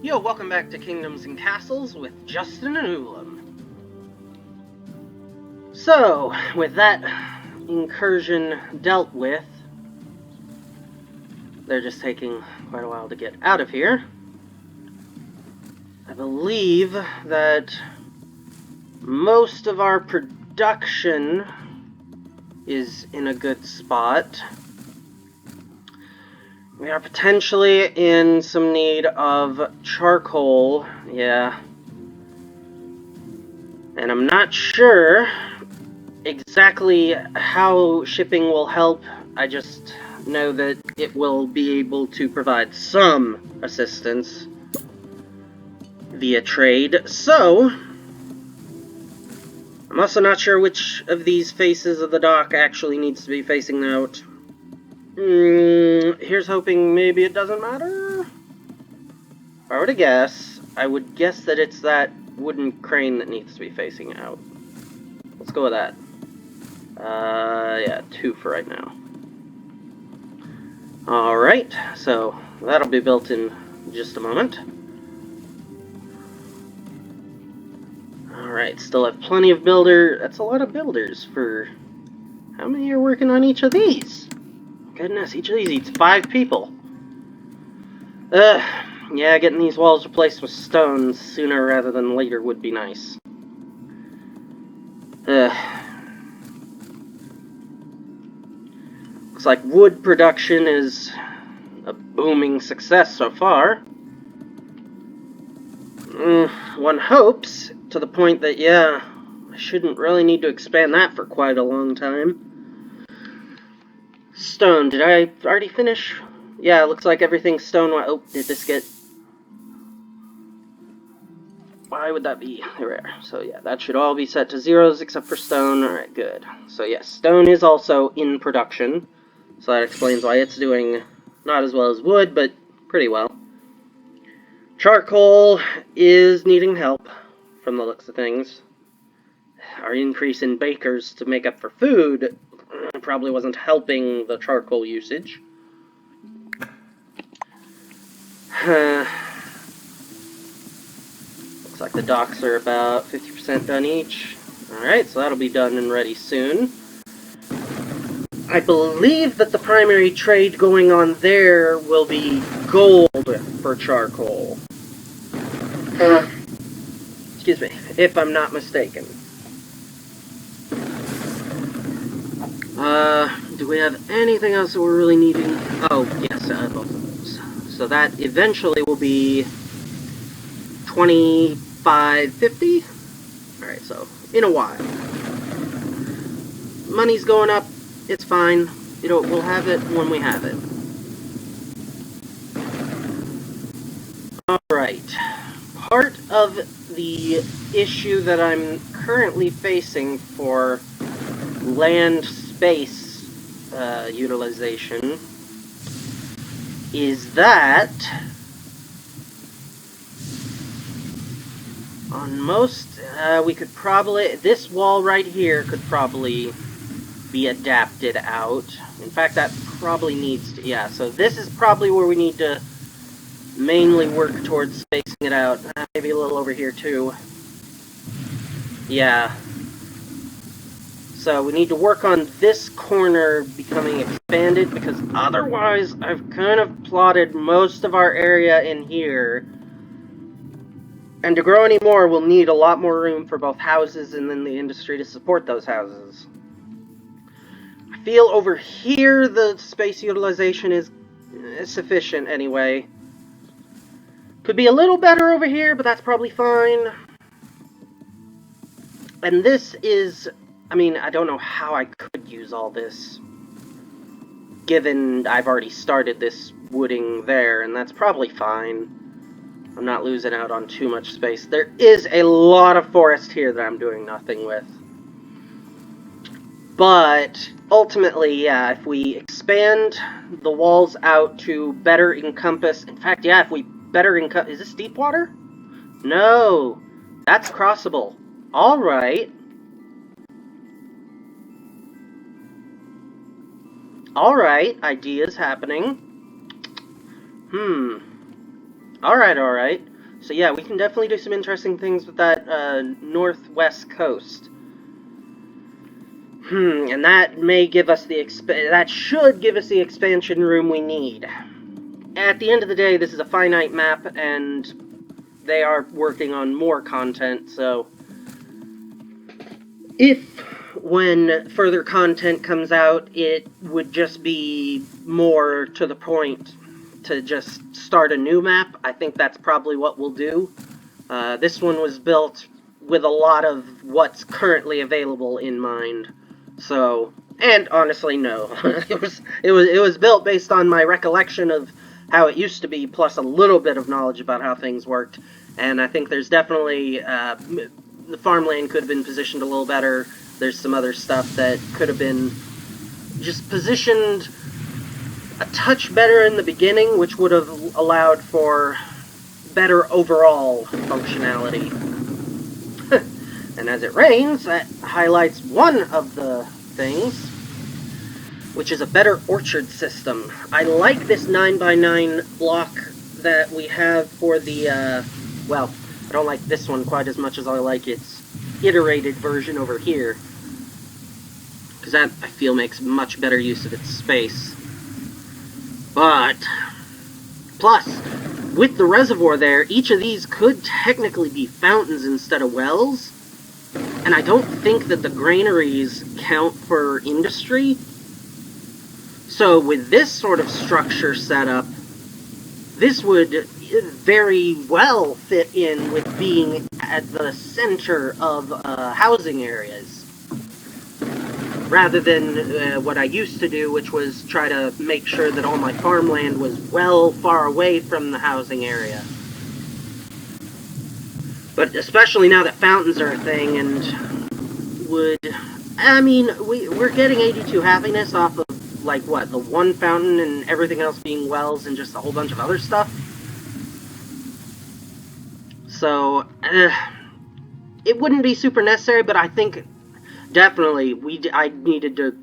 Yo, welcome back to Kingdoms and Castles with Justin and Ulam. So, with that incursion dealt with, they're just taking quite a while to get out of here. I believe that most of our production is in a good spot. We are potentially in some need of charcoal, yeah. And I'm not sure exactly how shipping will help. I just know that it will be able to provide some assistance via trade. So, I'm also not sure which of these faces of the dock actually needs to be facing out. Here's hoping maybe it doesn't matter. If I were to guess, I would guess that it's that wooden crane that needs to be facing out. Let's go with that. Yeah, 2 for right now. Alright, so that'll be built in just a moment. Alright, still have plenty of that's a lot of builders for... How many are working on each of these? Goodness, each of these eats 5 people. Yeah, getting these walls replaced with stone sooner rather than later would be nice. Looks like wood production is a booming success so far. One hopes, to the point that, yeah, I shouldn't really need to expand that for quite a long time. Stone, did I already finish? Yeah, it looks like everything's stone. Oh, did this get... Why would that be rare? So yeah, that should all be set to 0s except for stone. Alright, good. So yes, stone is also in production. So that explains why it's doing not as well as wood, but pretty well. Charcoal is needing help, from the looks of things. Our increase in bakers to make up for food probably wasn't helping the charcoal usage. Looks like the docks are about 50% done each. Alright, so that'll be done and ready soon. I believe that the primary trade going on there will be gold for charcoal. Excuse me, if I'm not mistaken. Do we have anything else that we're really needing? Oh, yes, both of those. So that eventually will be 2550? Alright, so in a while. Money's going up, it's fine. You know, we'll have it when we have it. Alright. Part of the issue that I'm currently facing for land space utilization is that on most, we could probably, this wall right here could probably be adapted out. In fact, that probably needs to, yeah, so this is probably where we need to mainly work towards spacing it out. Maybe a little over here too. Yeah. So we need to work on this corner becoming expanded, because otherwise I've kind of plotted most of our area in here. And to grow any more, we'll need a lot more room for both houses and then the industry to support those houses. I feel over here the space utilization is sufficient anyway. Could be a little better over here, but that's probably fine. And this is... I mean, I don't know how I could use all this, given I've already started this wooding there, and that's probably fine. I'm not losing out on too much space. There is a lot of forest here that I'm doing nothing with. But, ultimately, yeah, if we expand the walls out to better encompass... In fact, yeah, if we better encompass... Is this deep water? No! That's crossable. Alright. Alright, ideas happening. Alright. So yeah, we can definitely do some interesting things with that northwest coast. And that may give us that should give us the expansion room we need. At the end of the day, this is a finite map, and they are working on more content, so if when further content comes out, it would just be more to the point to just start a new map, I think that's probably what we'll do. This one was built with a lot of what's currently available in mind. So, and honestly, no. it was built based on my recollection of how it used to be, plus a little bit of knowledge about how things worked. And I think there's definitely the farmland could have been positioned a little better. There's some other stuff that could have been just positioned a touch better in the beginning, which would have allowed for better overall functionality. And as it rains, that highlights one of the things, which is a better orchard system. I like this 9x9 block that we have for the, well, I don't like this one quite as much as I like its iterated version over here, because that, I feel, makes much better use of its space. But, plus, with the reservoir there, each of these could technically be fountains instead of wells, and I don't think that the granaries count for industry. So with this sort of structure set up, this would very well fit in with being at the center of housing areas, rather than what I used to do, which was try to make sure that all my farmland was well far away from the housing area. But especially now that fountains are a thing, and we're getting 82 happiness off of, like, what, the one fountain and everything else being wells and just a whole bunch of other stuff? So, it wouldn't be super necessary, but I think definitely I needed to,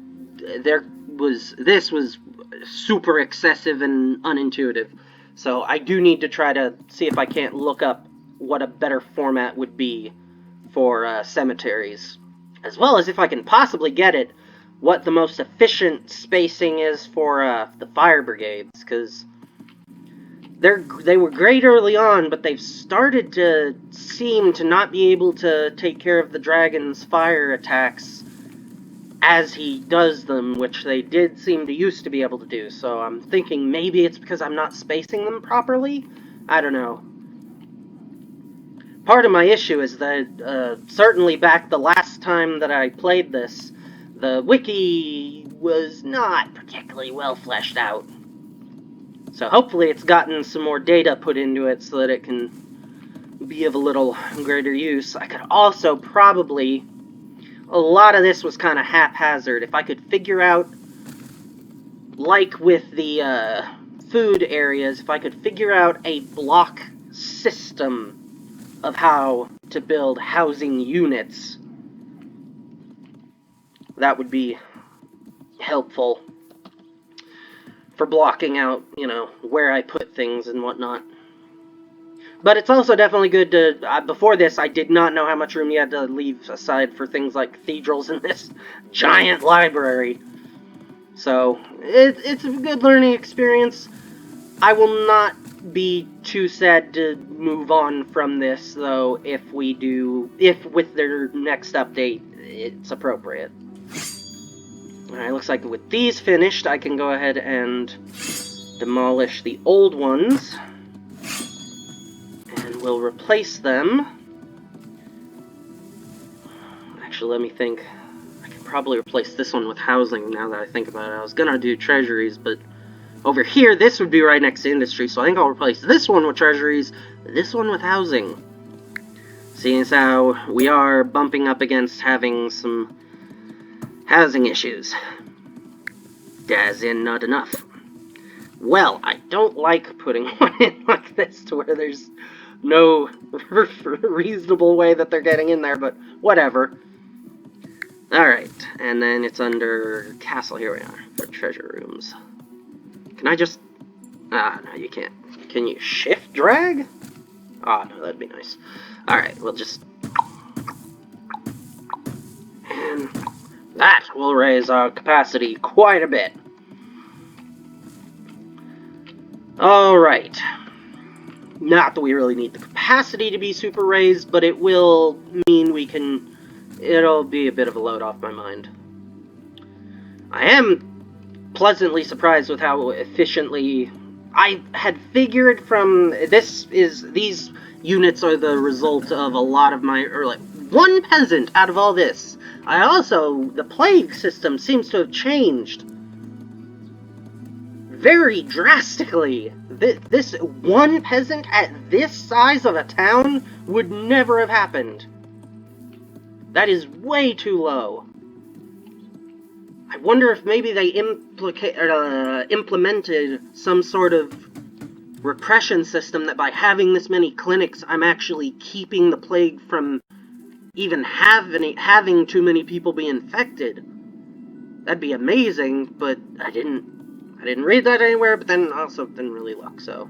this was super excessive and unintuitive. So I do need to try to see if I can't look up what a better format would be for cemeteries, as well as if I can possibly get it, what the most efficient spacing is for the fire brigades, because they were great early on, but they've started to seem to not be able to take care of the dragon's fire attacks as he does them, which they did seem to used to be able to do. So I'm thinking maybe it's because I'm not spacing them properly? I don't know. Part of my issue is that, certainly back the last time that I played this, the wiki was not particularly well fleshed out. So hopefully it's gotten some more data put into it so that it can be of a little greater use. I could also probably... A lot of this was kind of haphazard. If I could figure out, like with the food areas, if I could figure out a block system of how to build housing units, that would be helpful for blocking out, where I put things and whatnot. But it's also definitely good to, before this, I did not know how much room you had to leave aside for things like cathedrals in this giant library. So, it's a good learning experience. I will not be too sad to move on from this, though, if with their next update, it's appropriate. Alright, looks like with these finished, I can go ahead and demolish the old ones. And we'll replace them. Actually, let me think. I can probably replace this one with housing now that I think about it. I was gonna do treasuries, but over here, this would be right next to industry, so I think I'll replace this one with treasuries, this one with housing. Seeing as how we are bumping up against having some housing issues. As in, not enough. Well, I don't like putting one in like this to where there's no reasonable way that they're getting in there, but whatever. Alright, and then it's under castle. Here we are, for treasure rooms. Can I just... no, you can't. Can you shift drag? Ah, no, that'd be nice. Alright, we'll just... And that will raise our capacity quite a bit. Alright. Not that we really need the capacity to be super raised, but it will mean we can... It'll be a bit of a load off my mind. I am pleasantly surprised with how efficiently... I had figured from... These units are the result of a lot of my... Or like, one peasant out of all this. The plague system seems to have changed very drastically. This one peasant at this size of a town would never have happened. That is way too low. I wonder if maybe they implemented some sort of repression system that by having this many clinics, I'm actually keeping the plague from even having too many people be infected. That'd be amazing, but I didn't read that anywhere, but then also didn't really look, so...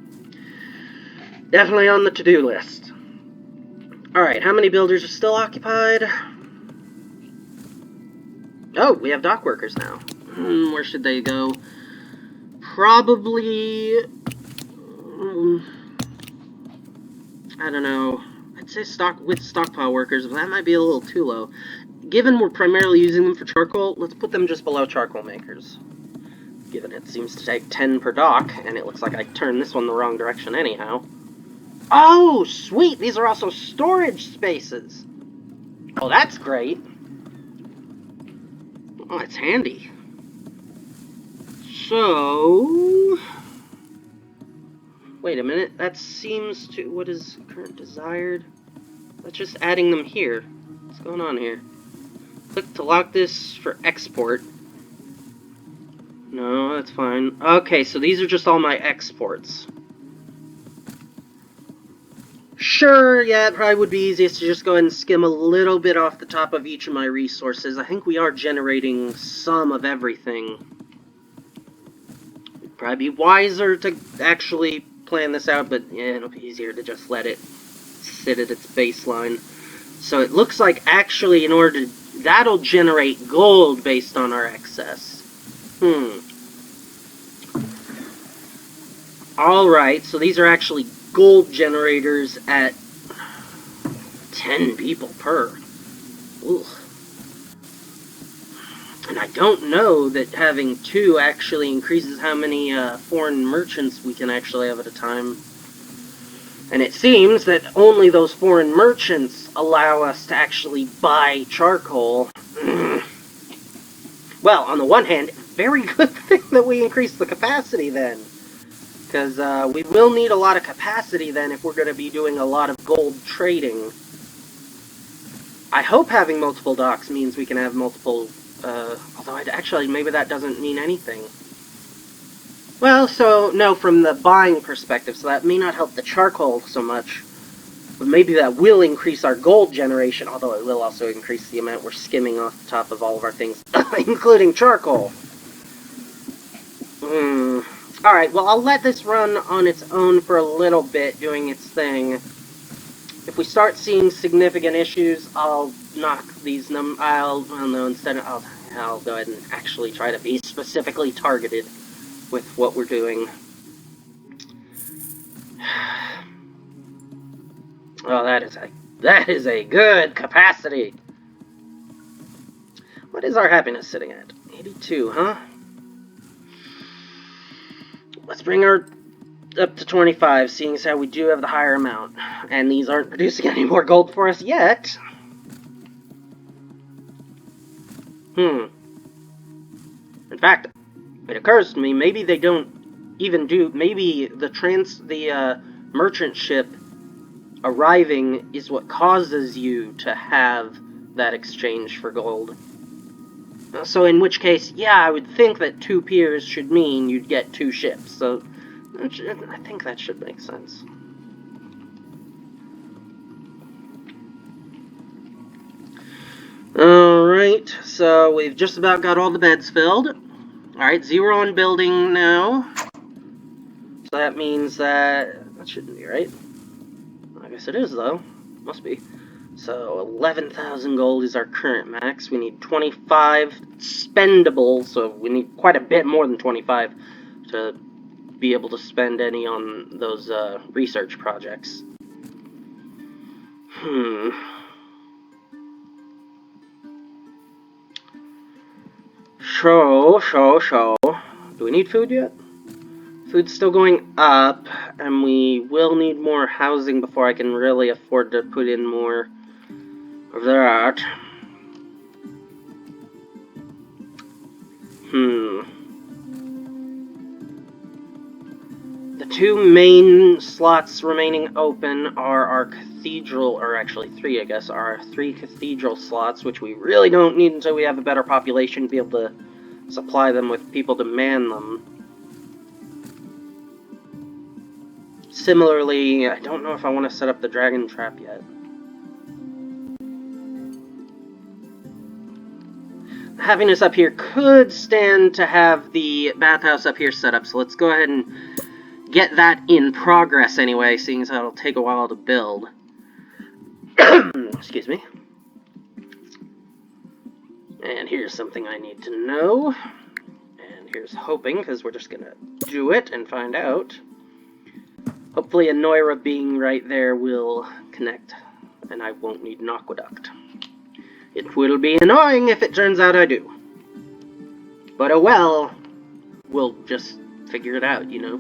Definitely on the to-do list. Alright, how many builders are still occupied? Oh, we have dock workers now. Where should they go? Probably... I don't know. I'd say stockpile workers, but that might be a little too low. Given we're primarily using them for charcoal, let's put them just below charcoal makers. Given it seems to take 10 per dock, and it looks like I turned this one the wrong direction anyhow. Oh, sweet! These are also storage spaces! Oh, that's great. Oh, that's handy. So... Wait a minute, that seems to... What is current desired? That's just adding them here. What's going on here? Click to lock this for export. No, that's fine. Okay, so these are just all my exports. Sure, yeah, it probably would be easiest to just go ahead and skim a little bit off the top of each of my resources. I think we are generating some of everything. It'd probably be wiser to actually plan this out, but yeah, it'll be easier to just let it sit at its baseline. So it looks like actually in order to... That'll generate gold based on our excess. Alright, so these are actually gold generators at 10 people per. Ooh. And I don't know that having 2 actually increases how many foreign merchants we can actually have at a time. And it seems that only those foreign merchants allow us to actually buy charcoal. Well, on the one hand, very good thing that we increased the capacity then. Because we will need a lot of capacity then if we're going to be doing a lot of gold trading. I hope having multiple docks means we can have multiple... although actually, maybe that doesn't mean anything. Well, so, no, from the buying perspective, so that may not help the charcoal so much. But maybe that will increase our gold generation, although it will also increase the amount we're skimming off the top of all of our things, including charcoal. Alright, well, I'll let this run on its own for a little bit, doing its thing. If we start seeing significant issues, I'll knock these I'll go ahead and actually try to be specifically targeted with what we're doing. Oh, that is a good capacity. What is our happiness sitting at? 82, huh? Let's bring her up to 25, seeing as how we do have the higher amount. And these aren't producing any more gold for us yet. In fact, it occurs to me, maybe they don't even do... Maybe the merchant ship arriving is what causes you to have that exchange for gold. So in which case, yeah, I would think that 2 piers should mean you'd get 2 ships. So I think that should make sense. Alright, so we've just about got all the beds filled. Alright, 0 on building now. So that means that shouldn't be right. I guess it is, though. Must be. So, 11,000 gold is our current max. We need 25 spendable, so we need quite a bit more than 25 to be able to spend any on those research projects. Show. Do we need food yet? Food's still going up, and we will need more housing before I can really afford to put in more of that. The two main slots remaining open are our cathedral, or actually three, I guess, are our 3 cathedral slots, which we really don't need until we have a better population to be able to supply them with people to man them. Similarly, I don't know if I want to set up the dragon trap yet. Having us up here could stand to have the bathhouse up here set up, so let's go ahead and get that in progress anyway, seeing as how it'll take a while to build. Excuse me. And here's something I need to know. And here's hoping, because we're just gonna do it and find out. Hopefully a Noira being right there will connect, and I won't need an aqueduct. It will be annoying if it turns out I do. But oh well, we'll just figure it out, you know?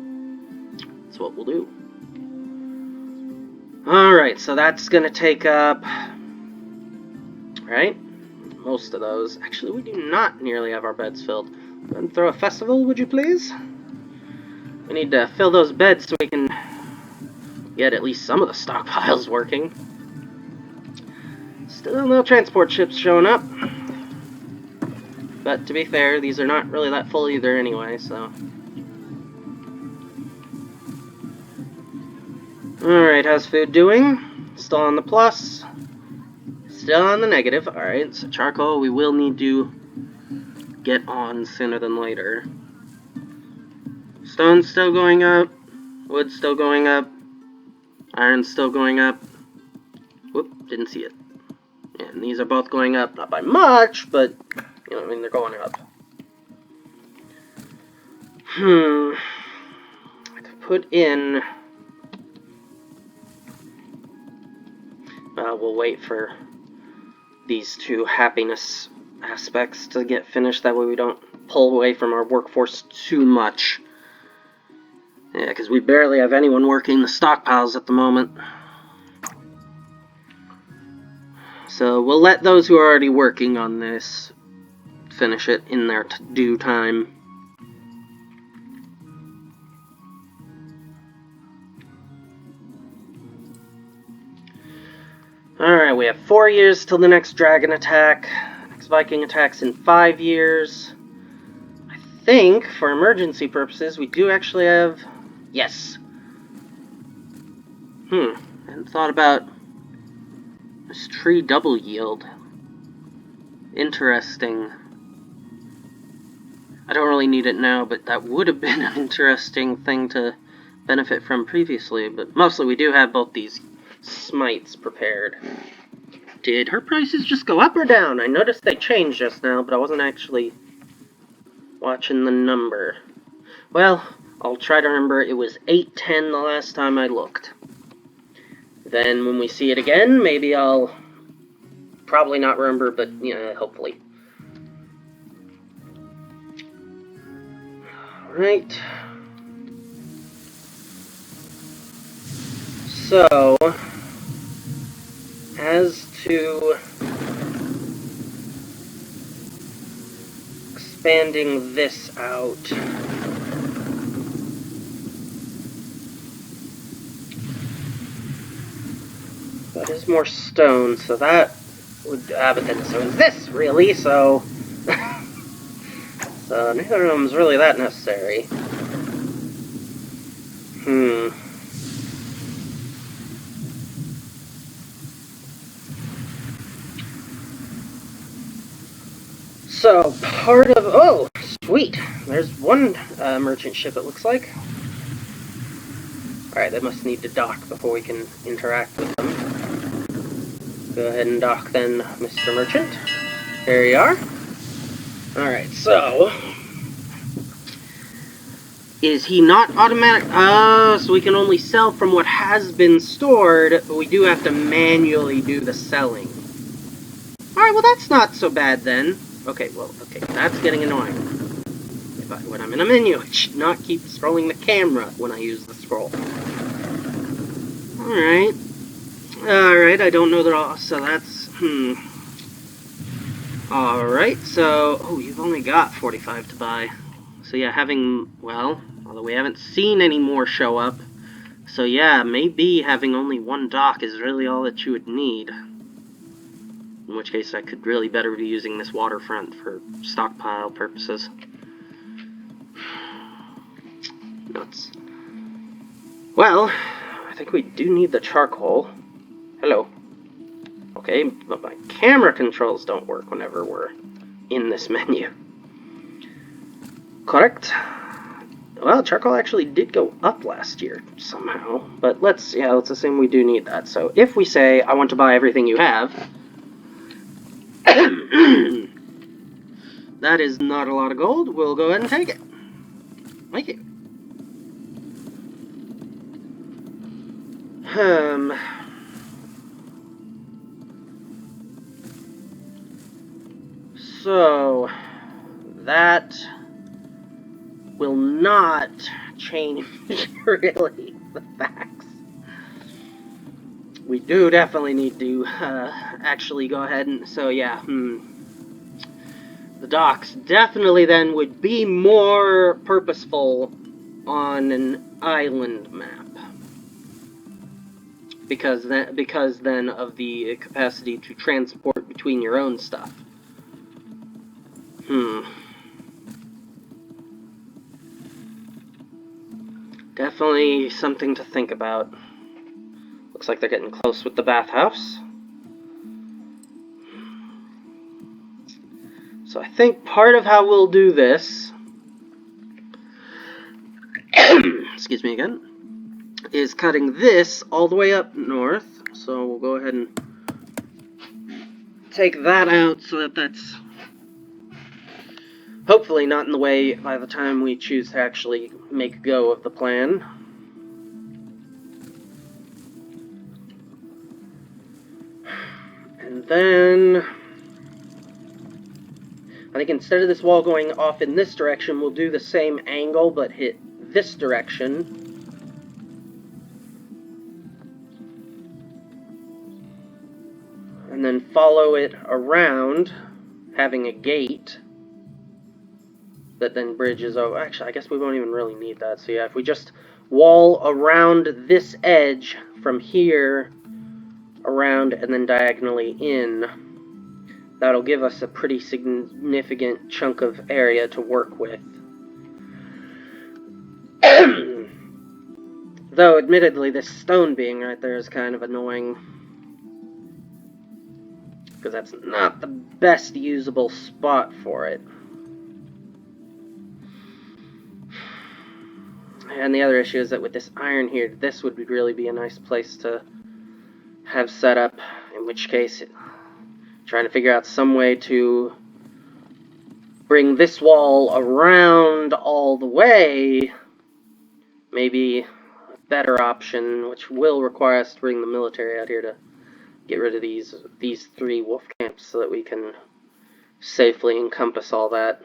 That's what we'll do. Alright, so that's gonna take up... right? Most of those. Actually, we do not nearly have our beds filled. Go ahead and throw a festival, would you please? We need to fill those beds so we can get at least some of the stockpiles working. Still no transport ships showing up. But to be fair, these are not really that full either anyway, so... Alright, how's food doing? Still on the plus. Still on the negative. Alright, so charcoal we will need to get on sooner than later. Stone's still going up. Wood's still going up. Iron's still going up. Whoop, didn't see it. And these are both going up, not by much, but, you know what I mean, they're going up. I could put in... we'll wait for these two happiness aspects to get finished, that way we don't pull away from our workforce too much. Yeah, because we barely have anyone working the stockpiles at the moment. So we'll let those who are already working on this finish it in their due time. Alright, we have 4 years till the next dragon attack. Next Viking attack's in 5 years. I think, for emergency purposes, we do actually have... Yes. I hadn't thought about this tree double yield. Interesting. I don't really need it now, but that would have been an interesting thing to benefit from previously. But mostly we do have both these smites prepared. Did her prices just go up or down? I noticed they changed just now, but I wasn't actually watching the number. Well, I'll try to remember. It was 810 the last time I looked. Then when we see it again, maybe I'll probably not remember, but yeah, hopefully. Alright. So, as to expanding this out, that is more stone, so that would, but then so is this, really, so, so neither of them is really that necessary. So, part of... Oh, sweet! There's one merchant ship, it looks like. Alright, they must need to dock before we can interact with them. Go ahead and dock then, Mr. Merchant. There you are. Alright, so... Is he not automatic? So we can only sell from what has been stored, but we do have to manually do the selling. Alright, well that's not so bad then. Okay, that's getting annoying. When I'm in a menu, it should not keep scrolling the camera when I use the scroll. Alright. Alright, I don't know that all, so that's, Alright, so, oh, you've only got 45 to buy. So yeah, well, although we haven't seen any more show up, so yeah, maybe having only one dock is really all that you would need. In which case I could really better be using this waterfront for stockpile purposes. Nuts. Well, I think we do need the charcoal. Hello. Okay, but my camera controls don't work whenever we're in this menu. Correct. Well, charcoal actually did go up last year, somehow. But let's assume we do need that. So if we say, I want to buy everything you have, that is not a lot of gold, we'll go ahead and take it. Thank you. So, that will not change, really, the facts. We do definitely need to, actually go ahead and, so yeah, the docks definitely then would be more purposeful on an island map. Because then of the capacity to transport between your own stuff. Definitely something to think about. Looks like they're getting close with the bathhouse. So I think part of how we'll do this, excuse me again, is cutting this all the way up north. So we'll go ahead and take that out so that that's hopefully not in the way by the time we choose to actually make go of the plan. And then I think instead of this wall going off in this direction, we'll do the same angle but hit this direction. And then follow it around, having a gate that then bridges over. Actually, I guess we won't even really need that. So yeah, if we just wall around this edge from here around and then diagonally in, that'll give us a pretty significant chunk of area to work with. Though, admittedly, this stone being right there is kind of annoying, because that's not the best usable spot for it. And the other issue is that with this iron here, this would really be a nice place to have set up, in which case, trying to figure out some way to bring this wall around all the way, maybe a better option, which will require us to bring the military out here to get rid of these 3 wolf camps so that we can safely encompass all that.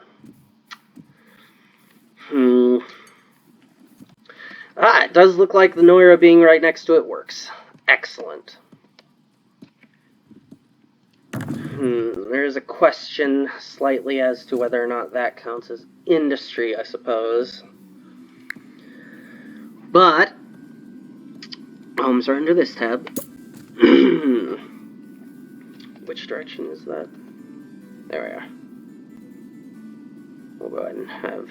It does look like the Noira being right next to it works. Excellent. There's a question slightly as to whether or not that counts as industry, I suppose. But, homes are under this tab. Which direction is that? There we are. We'll go ahead and have...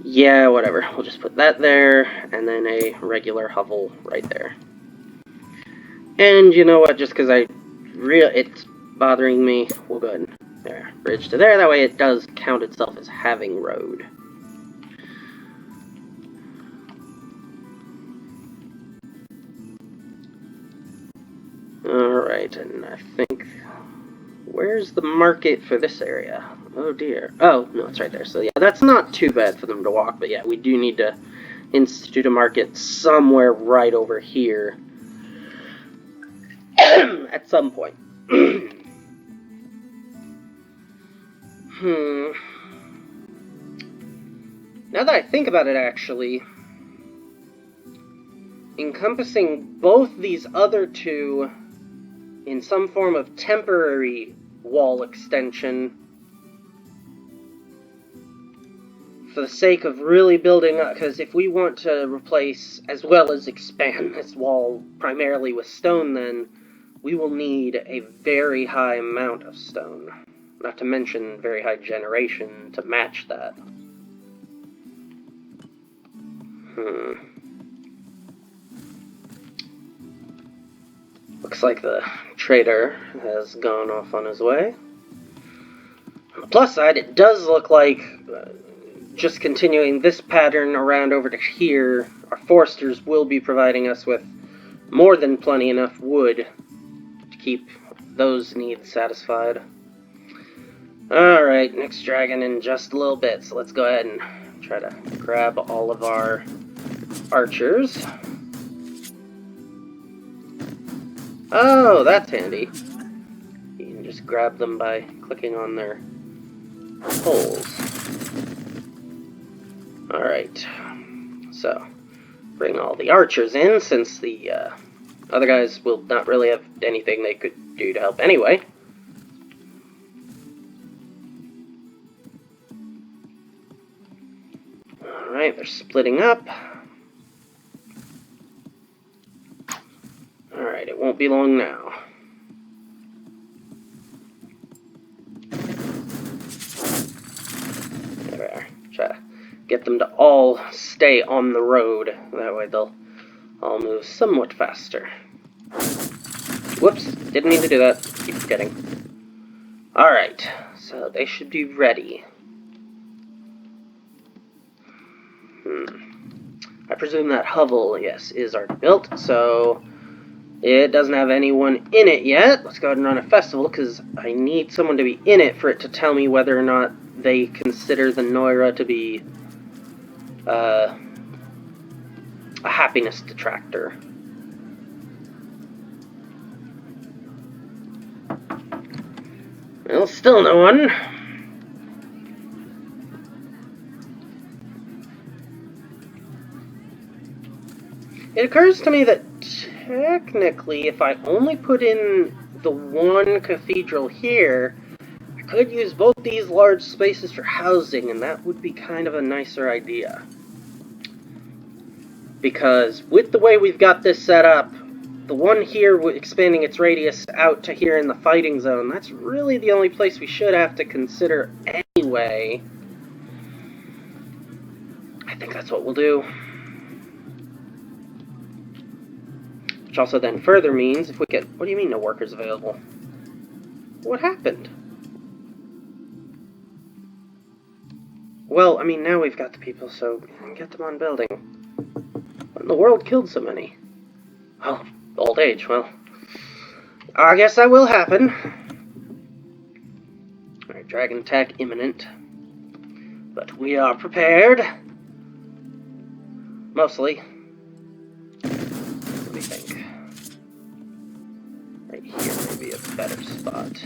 Yeah, whatever. We'll just put that there, and then a regular hovel right there. And you know what? Just because it's bothering me, we'll go ahead and there, bridge to there. That way it does count itself as having road. Alright, and I think... Where's the market for this area? Oh dear. Oh, no, it's right there. So yeah, that's not too bad for them to walk, but yeah, we do need to institute a market somewhere right over here. At some point. Now that I think about it, actually, encompassing both these other two in some form of temporary wall extension for the sake of really building up, because if we want to replace as well as expand this wall primarily with stone, then we will need a very high amount of stone, not to mention very high generation to match that. Looks like the trader has gone off on his way. On the plus side, it does look like just continuing this pattern around over to here, our foresters will be providing us with more than plenty enough wood to keep those needs satisfied. Alright, next dragon in just a little bit, so let's go ahead and try to grab all of our archers. Oh, that's handy. You can just grab them by clicking on their holes. Alright, so bring all the archers in, since the other guys will not really have anything they could do to help anyway. Alright, they're splitting up. Alright, it won't be long now. There we are. Try to get them to all stay on the road. That way they'll all move somewhat faster. Whoops, didn't mean to do that. Keep forgetting. Alright, so they should be ready. I presume that hovel, yes, is already built, so it doesn't have anyone in it yet. Let's go ahead and run a festival, because I need someone to be in it for it to tell me whether or not they consider the Noira to be a happiness detractor. Well, still no one. It occurs to me that technically, if I only put in the one cathedral here, I could use both these large spaces for housing, and that would be kind of a nicer idea. Because with the way we've got this set up, the one here expanding its radius out to here in the fighting zone, that's really the only place we should have to consider anyway. I think that's what we'll do. Which also then further means if we get... What do you mean no workers available? What happened? Well, I mean, now we've got the people, so get them on building. What in the world killed so many? Oh, old age, well. I guess that will happen. Alright, dragon attack imminent. But we are prepared. Mostly. What do you think? Right here may be a better spot.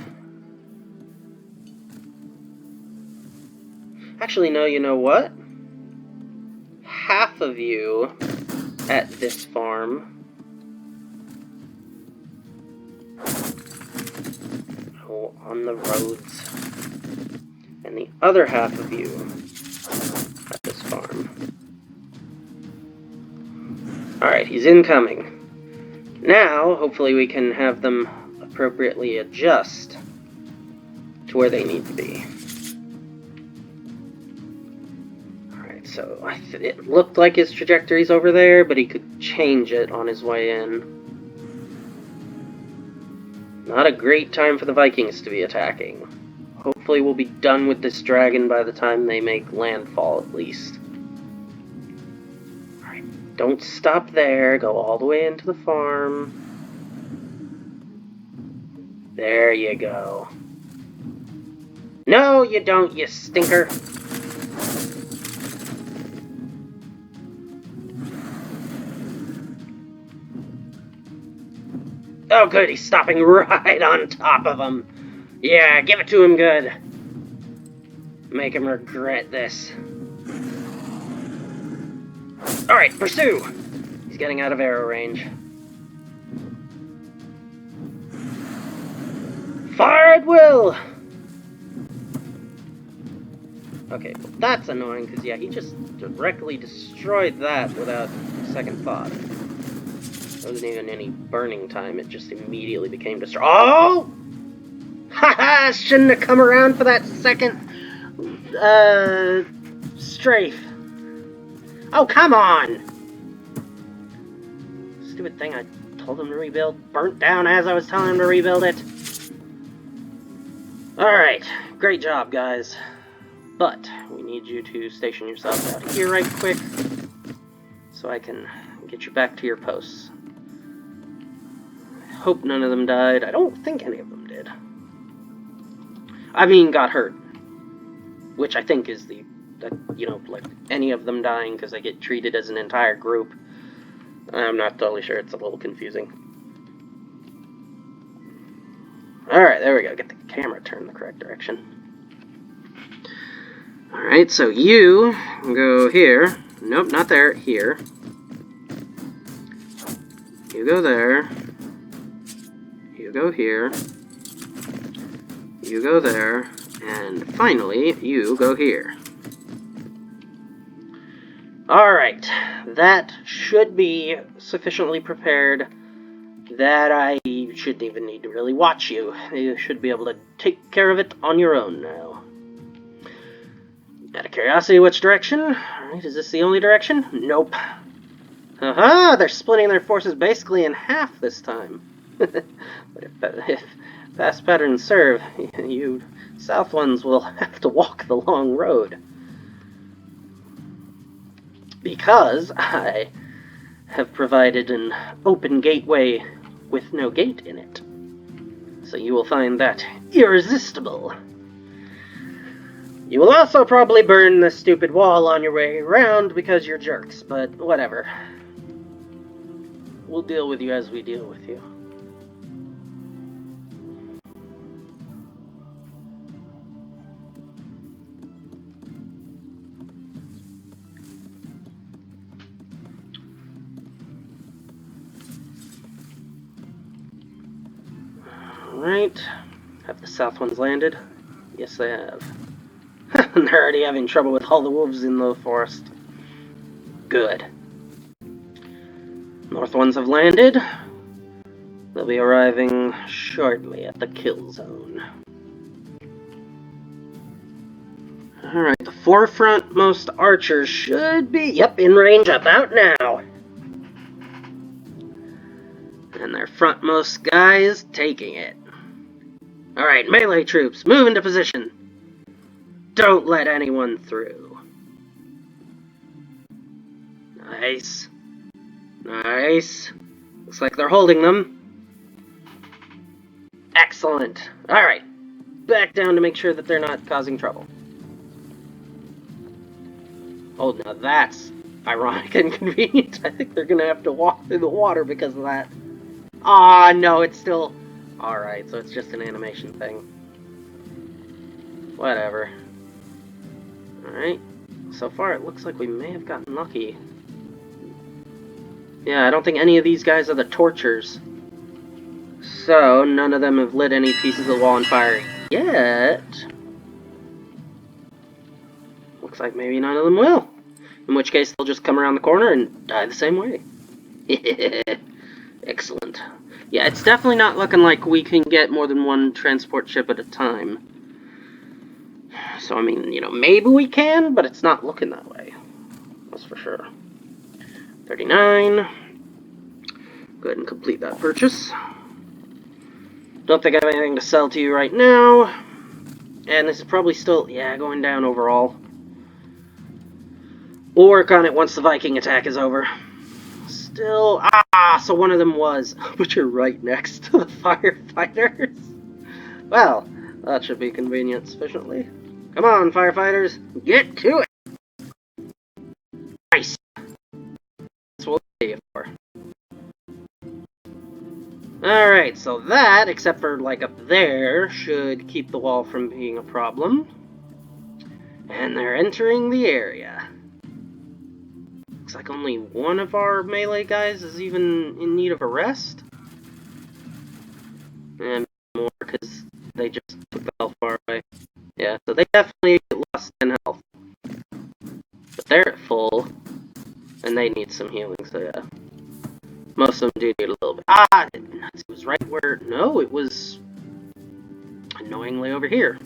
Actually, no, you know what? Half of you at this farm. Oh, on the roads. And the other half of you at this farm. Alright, he's incoming. Now, hopefully we can have them appropriately adjust to where they need to be. Alright, so it looked like his trajectory's over there, but he could change it on his way in. Not a great time for the Vikings to be attacking. Hopefully we'll be done with this dragon by the time they make landfall, at least. Alright, don't stop there. Go all the way into the farm. There you go. No, you don't, you stinker. Oh, good, he's stopping right on top of him. Yeah, give it to him good. Make him regret this. Alright, pursue! He's getting out of arrow range. Fire at will! Okay, well that's annoying, because yeah, he just directly destroyed that without second thought. There wasn't even any burning time, it just immediately became destroyed. Oh! Haha! Shouldn't have come around for that second, strafe. Oh, come on! Stupid thing I told him to rebuild burnt down as I was telling him to rebuild it. Alright, great job, guys. But we need you to station yourselves out here right quick so I can get you back to your posts. I hope none of them died. I don't think any of them did. I mean, got hurt. Which I think is you know, like any of them dying because they get treated as an entire group. I'm not totally sure. It's a little confusing. Alright, there we go. Get the camera turned the correct direction. Alright, so you go here. Nope, not there. Here. You go there. You go here. You go there. And finally, you go here. Alright, that should be sufficiently prepared that I shouldn't even need to really watch you. You should be able to take care of it on your own now. Out of curiosity, which direction? Alright, is this the only direction? Nope. Aha! They're splitting their forces basically in half this time. But if past patterns serve, you south ones will have to walk the long road. Because I have provided an open gateway with no gate in it. So you will find that irresistible. You will also probably burn the stupid wall on your way around because you're jerks, but whatever. We'll deal with you as we deal with you. Alright. Have the south ones landed? Yes, they have. They're already having trouble with all the wolves in the forest. Good. North ones have landed. They'll be arriving shortly at the kill zone. Alright, the forefront-most archers should be, yep, in range about now. And their frontmost guy is taking it. Alright, melee troops, move into position. Don't let anyone through. Nice. Nice. Looks like they're holding them. Excellent. Alright. Back down to make sure that they're not causing trouble. Oh, now that's ironic and convenient. I think they're gonna have to walk through the water because of that. Ah, no, it's still... Alright, so it's just an animation thing. Whatever. Alright. So far, it looks like we may have gotten lucky. Yeah, I don't think any of these guys are the torchers. So, none of them have lit any pieces of the wall on fire yet. Looks like maybe none of them will. In which case, they'll just come around the corner and die the same way. Excellent. Yeah, it's definitely not looking like we can get more than one transport ship at a time. So, I mean, you know, maybe we can, but it's not looking that way. That's for sure. 39. Go ahead and complete that purchase. Don't think I have anything to sell to you right now. And this is probably still, yeah, going down overall. We'll work on it once the Viking attack is over. Still, so one of them was, but you're right next to the firefighters. Well, that should be convenient sufficiently. Come on, firefighters, get to it! Nice! That's what we'll pay you for. Alright, so that, except for like up there, should keep the wall from being a problem. And they're entering the area. Looks like only one of our melee guys is even in need of a rest. And more, because they just took the health bar away. Yeah, so they definitely lost 10 health. But they're at full, and they need some healing, so yeah. Most of them do need a little bit. Ah, it was right where... No, it was annoyingly over here.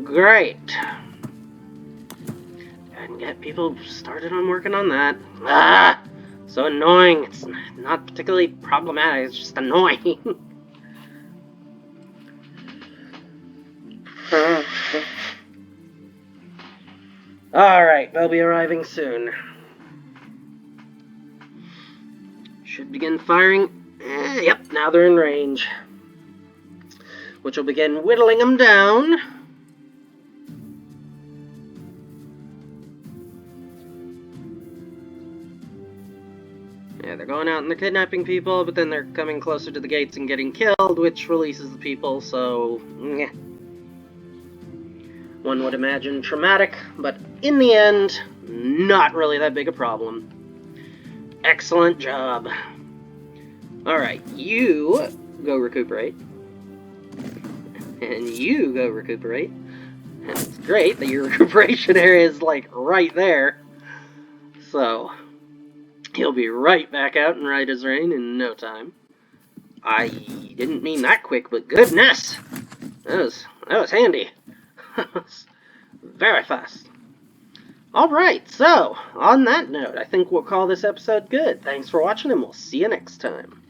Great. And get people started on working on that. Ah, so annoying. It's not particularly problematic, it's just annoying. Alright, they'll be arriving soon. Should begin firing. Yep, now they're in range. Which will begin whittling them down. Yeah, they're going out and they're kidnapping people, but then they're coming closer to the gates and getting killed, which releases the people, so... yeah. One would imagine traumatic, but in the end, not really that big a problem. Excellent job. Alright, you go recuperate. And you go recuperate. And it's great that your recuperation area is, like, right there. So, he'll be right back out in right as rain in no time. I didn't mean that quick, but goodness! That was handy. Very fast. Alright, so, on that note, I think we'll call this episode good. Thanks for watching, and we'll see you next time.